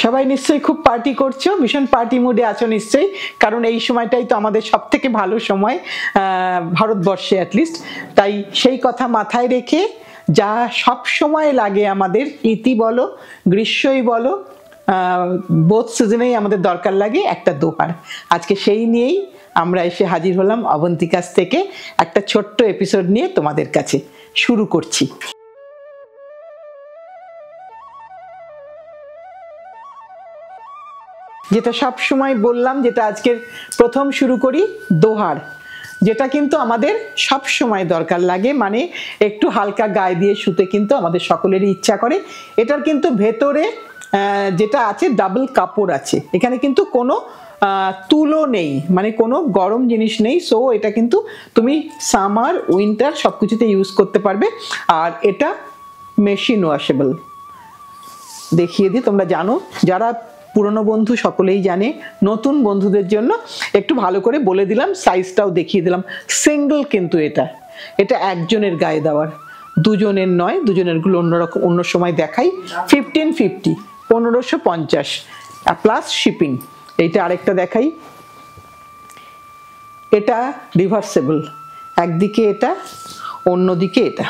সবাই নিশ্চয়ই খুব পার্টি করছো, ভীষণ পার্টি মুডে আছো নিশ্চয়ই, কারণ এই সময়টাই তো আমাদের সবথেকে ভালো সময় ভারতবর্ষে অ্যাটলিস্ট। তাই সেই কথা মাথায় রেখে যা সব সময় লাগে আমাদের, শীতই বলো গ্রীষ্মই বলো, বোথ সিজনেই আমাদের দরকার লাগে একটা দোহার। আজকে সেই নিয়েই আমরা এসে হাজির হলাম অবন্তিকাস থেকে একটা ছোট্ট এপিসোড নিয়ে তোমাদের কাছে শুরু করছি। যেটা সব সময় বললাম, যেটা আজকের প্রথম শুরু করি, দোহার, যেটা কিন্তু আমাদের সব সময় দরকার লাগে। মানে একটু হালকা গায়ে দিয়ে শুতে কিন্তু আমাদের সকলেরই ইচ্ছা করে। এটার কিন্তু ভেতরে যেটা আছে ডাবল কাপড় আছে, এখানে কিন্তু কোনো তুলো নেই, মানে কোনো গরম জিনিস নেই। সো এটা কিন্তু তুমি সামার উইন্টার সব কিছুতে ইউজ করতে পারবে। আর এটা মেশিন ওয়াশেবল। দেখিয়ে দিই, তোমরা জানো, যারা পুরনো বন্ধু সকলেই জানে, নতুন বন্ধুদের জন্য একটু ভালো করে বলে দিলাম, সাইজটাও দেখিয়ে দিলাম। সিঙ্গেল কিন্তু এটা একজনের গায়ে দেওয়ার, দুজনের নয়। দুজনেরগুলো অন্যরকম, অন্য সময় দেখাই। 1550, 1550 প্লাস শিপিং। এইটা আরেকটা দেখাই, এটা রিভার্সেবল, একদিকে এটা অন্যদিকে এটা,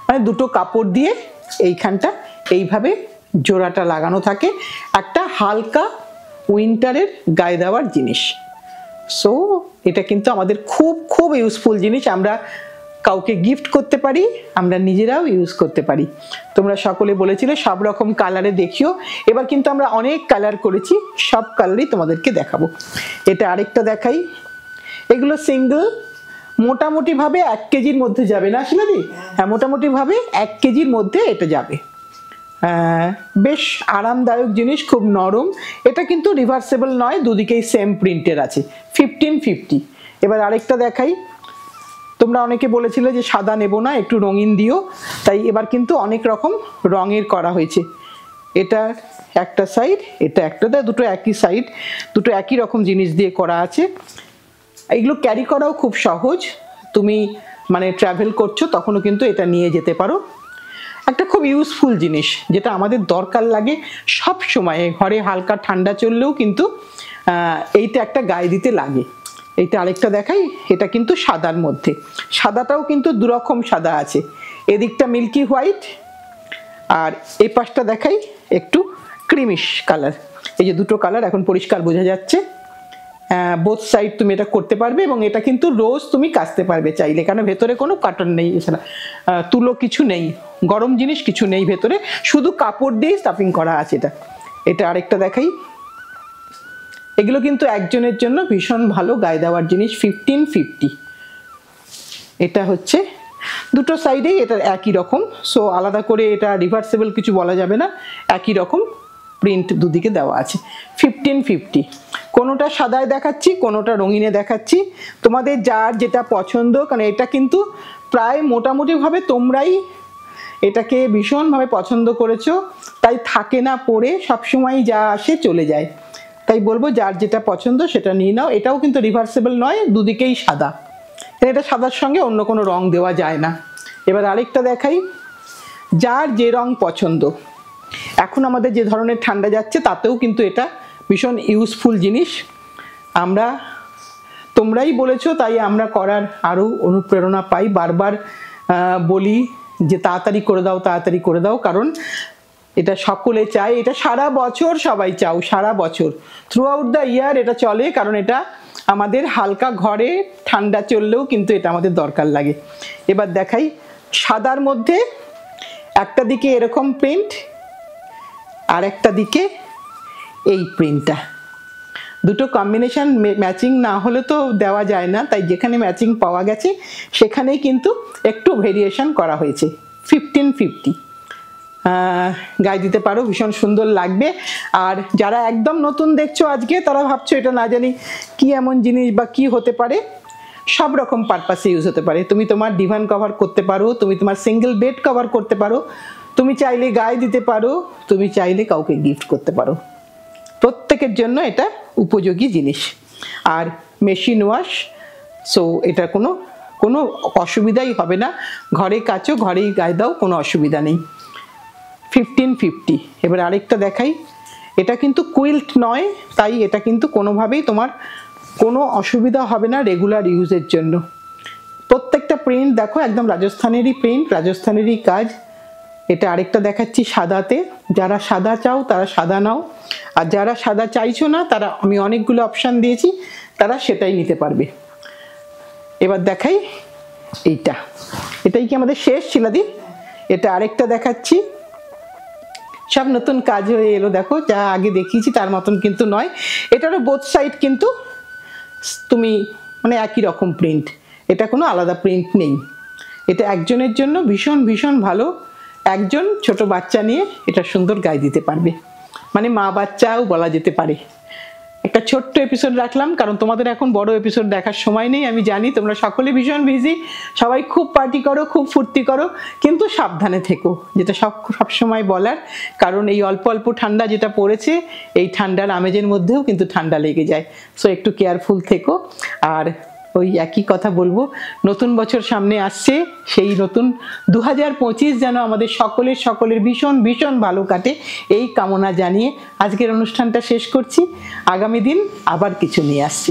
মানে দুটো কাপড় দিয়ে এইখানটা এইভাবে জোড়াটা লাগানো থাকে। একটা হালকা উইন্টারের গায়ে দেওয়ার জিনিস। সো এটা কিন্তু আমাদের খুব খুব ইউজফুল জিনিস। আমরা কাউকে গিফট করতে পারি, আমরা নিজেরাও ইউজ করতে পারি। তোমরা সকলে বলেছিলে সব রকম কালারে দেখিও, এবার কিন্তু আমরা অনেক কালার করেছি, সব কালারই তোমাদেরকে দেখাবো। এটা আরেকটা দেখাই, এগুলো সিঙ্গেল, মোটামুটি ভাবে 1 কেজির মধ্যে যাবে না শিলাদি? হ্যাঁ, মোটামুটি ভাবে 1 কেজির মধ্যে এটা যাবে। বেশ আরামদায়ক জিনিস, খুব নরম। এটা কিন্তু রিভার্সেবল নয়, দুদিকেই সেম প্রিন্টের আছে। 1550। এবার আরেকটা দেখাই, তোমরা অনেকে বলেছিলে যে সাদা নেব না, একটু রঙিন দিও, তাই এবার কিন্তু অনেক রকম রঙের করা হয়েছে। এটা একটা সাইড, এটা একটা, দুটো একই সাইড, দুটো একই রকম জিনিস দিয়ে করা আছে। এগুলো ক্যারি করাও খুব সহজ, তুমি মানে ট্রাভেল করছো তখনও কিন্তু এটা নিয়ে যেতে পারো। একটা খুব ইউজফুল জিনিস, যেটা আমাদের দরকার লাগে সব সময়। ঘরে হালকা ঠান্ডা চললেও কিন্তু এইটা একটা গায়ে দিতে লাগে। এইটা আরেকটা দেখাই, এটা কিন্তু সাদার মধ্যে। সাদাটাও কিন্তু দুরকম সাদা আছে, এদিকটা মিল্কি হোয়াইট, আর এই পাশটা দেখাই একটু ক্রিমিশ কালার। এই যে দুটো কালার এখন পরিষ্কার বোঝা যাচ্ছে। বোথ সাইড তুমি এটা করতে পারবে, এবং এটা কিন্তু রোজ তুমি কাচতে পারবে চাইলে, কারণ ভেতরে কোনো কাটন নেই, এছাড়া তুলো কিছু নেই, গরম জিনিস কিছু নেই ভেতরে, শুধু কাপড় দিয়েই স্টাফিং করা আছে এটা। এটা আরেকটা দেখাই, এগুলো কিন্তু একজনের জন্য ভীষণ ভালো গায়ে দেওয়ার জিনিস। 1550। এটা হচ্ছে দুটো সাইডেই এটা একই রকম, সো আলাদা করে এটা রিভার্সেবল কিছু বলা যাবে না, একই রকম প্রিন্ট দুদিকে দেওয়া আছে। 1550। কোনোটা সাদায় দেখাচ্ছি, কোনোটা রঙিনে দেখাচ্ছি, তোমাদের যার যেটা পছন্দ। কারণ এটা কিন্তু প্রায় মোটামুটিভাবে তোমরাই এটাকে ভীষণভাবে পছন্দ করেছো, তাই থাকে না পরে, সবসময় যা আসে চলে যায়। তাই বলবো যার যেটা পছন্দ সেটা নিয়ে নাও। এটাও কিন্তু রিভার্সেবল নয়, দুদিকেই সাদা। এটা সাদার সঙ্গে অন্য কোনো রং দেওয়া যায় না। এবার আরেকটা দেখাই, যার যে রং পছন্দ। এখন আমাদের যে ধরনের ঠান্ডা যাচ্ছে তাতেও কিন্তু এটা ভীষণ ইউজফুল জিনিস। তোমরাই বলেছো, তাই আমরা করার আরও অনুপ্রেরণা পাই। বারবার বলি যে তাড়াতাড়ি করে দাও, তাড়াতাড়ি করে দাও, কারণ এটা সকলে চায়। এটা সারা বছর সবাই চাও, সারা বছর থ্রু আউট দ্য ইয়ার এটা চলে, কারণ এটা আমাদের হালকা ঘরে ঠান্ডা চললেও কিন্তু এটা আমাদের দরকার লাগে। এবার দেখাই, সাদার মধ্যে একটা দিকে এরকম প্রিন্ট, আর একটা দিকে এই প্রিন্টটা, দুটো কম্বিনেশন ম্যাচিং না হলে তো দেওয়া যায় না, তাই যেখানে ম্যাচিং পাওয়া গেছে সেখানেই কিন্তু একটু ভেরিয়েশন করা হয়েছে। 1550। গায়ে দিতে পারো, ভীষণ সুন্দর লাগবে। আর যারা একদম নতুন দেখছো আজকে, তারা ভাবছো এটা না জানি কি এমন জিনিস বা কি হতে পারে। সব রকম পারপাসে ইউজ হতে পারে। তুমি তোমার ডিভান কভার করতে পারো, তুমি তোমার সিঙ্গেল বেড কভার করতে পারো, তুমি চাইলে গায়ে দিতে পারো, তুমি চাইলে কাউকে গিফট করতে পারো। প্রত্যেকের জন্য এটা উপযোগী জিনিস। আর মেশিন ওয়াশ, সো এটা কোনো অসুবিধাই হবে না। ঘরে কাচো, ঘরেই গায়ে দাও, কোনো অসুবিধা নেই। 1550। এবার আরেকটা দেখাই, এটা কিন্তু কুইল্ট নয়, তাই এটা কিন্তু কোনোভাবেই তোমার কোনো অসুবিধা হবে না রেগুলার ইউজের জন্য। প্রত্যেকটা প্রিন্ট দেখো একদম রাজস্থানেরই প্রিন্ট, রাজস্থানেরই কাজ। এটা আরেকটা দেখাচ্ছি সাদাতে, যারা সাদা চাও তারা সাদা নাও, আর যারা সাদা চাইছো না তারা, আমি অনেকগুলো অপশান দিয়েছি, তারা সেটাই নিতে পারবে। এবার দেখাই এইটা, এটাই কি আমাদের শেষ শিলাদি? এটা আরেকটা দেখাচ্ছি, সব নতুন কাজ হয়ে এলো দেখো, যা আগে দেখিয়েছি তার মতন কিন্তু নয়। এটারও বোথ সাইড কিন্তু তুমি মানে একই রকম প্রিন্ট, এটা কোনো আলাদা প্রিন্ট নেই। এটা একজনের জন্য ভীষণ ভীষণ ভালো, একজন ছোট বাচ্চা নিয়ে এটা সুন্দর গায়ে দিতে পারবে, মানে মা বাচ্চাও বলা যেতে পারে। একটা ছোট্ট এপিসোড রাখলাম কারণ তোমাদের এখন বড় এপিসোড দেখার সময় নেই, আমি জানি তোমরা সকলে ভীষণ বিজি, সবাই খুব পার্টি করো, খুব ফুর্তি করো, কিন্তু সাবধানে থেকো, যেটা সবসময় বলার, কারণ এই অল্প অল্প ঠান্ডা যেটা পড়েছে, এই ঠান্ডার আমেজের মধ্যেও কিন্তু ঠান্ডা লেগে যায়, সো একটু কেয়ারফুল থেকো। আর ওই একই কথা বলবো, নতুন বছর সামনে আসছে, সেই নতুন 2025 যেন আমাদের সকলের ভীষণ ভীষণ ভালো কাটে, এই কামনা জানিয়ে আজকের অনুষ্ঠানটা শেষ করছি। আগামী দিন আবার কিছু নিয়ে আসছি।